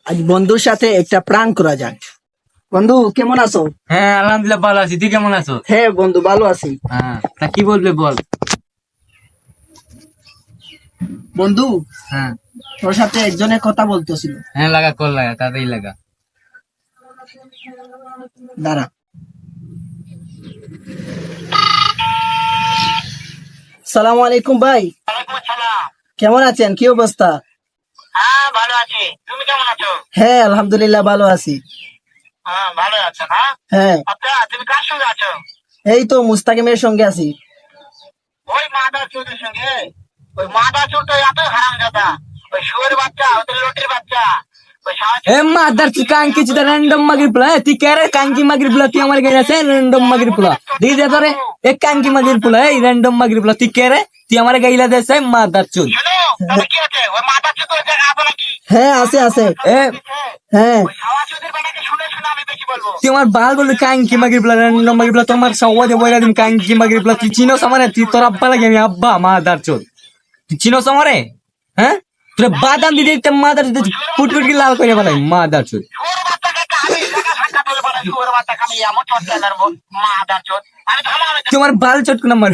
আজ বন্ধুর সাথে একটা প্রাণ করা যাক। বন্ধু কেমন আছো? হ্যাঁ আলহামদুলিল্লাহ ভালো আছি, তুই কেমন আছো? হ্যাঁ বন্ধু ভালো আছি। হ্যাঁ তা কি বলবে বল। বন্ধু হ্যাঁ তোর সাথে একজনের কথা বলতেছিল। হ্যাঁ লাগা কল লাগা তাড়াতাড়ি লাগা। দাঁড়া। সালাম আলাইকুম ভাই। ওয়ালাইকুম আসসালাম। কেমন আছেন? কি অবস্থা? হ্যাঁ ভালো আছি, তুমি কেমন আছো? হ্যাঁ আলহামদুলিল্লাহ ভালো আছি। হ্যাঁ ভালো আছো না? হ্যাঁ আচ্ছা তুমি কার সঙ্গে আছো? এই তো মুস্তাকিমের সঙ্গে আছি। ওই মাদা চোরের সঙ্গে? ওই মাদা চোর তো এত হারামজাদা, ওই শুয়োর বাচ্চা, ওদের লোটের বাচ্চা, ওই এ মাদার তুই কাঙ্কি চিতা র্যান্ডম মাগির পোলা, তুই কে রে কাঙ্কি মাগির পোলা? তুই আমার গায়ে আছে র্যান্ডম মাগির পোলা দিয়ে দে তোরে। এ কাঙ্কি মাগির পোলা, এই র্যান্ডম মাগির পোলা তুই কে রে? তুই আমার গাইলা দেছে মাদার চোদ। শোনো, তবে কি আছে ওই মাদা চোর ওই জায়গায় আছে নাকি? হ্যাঁ আছে আছে। এ হ্যাঁ ওই সাওয়া চোদের বেলাকে শুনে শুনে আমি বেশি বলবো। তুই আমার বাল বললি কাঙ্কি মাগির পোলা র্যান্ডম মাগির পোলা, তোমার সওয়াজে বইরা দিম কাঙ্কি মাগির পোলা। তুই চিনোস আমারে? তুই তোর আব্বা লাগে আমি আব্বা মাদার চোদ। তুই চিনোস আমারে? হ্যাঁ তোর বাদাম দিতে একটা মাদার চোদ ফুটফুট কি লাল করে ফেলাই মাদার চোদ। শুয়োর বাচ্চাকে একটা আমি জায়গা ফাঁকা বলে বলে শুয়োর বাচ্চা খামি এমন চোর মাদা চোর। আমি তো আমার তোমার বাল চটকু নাম্বার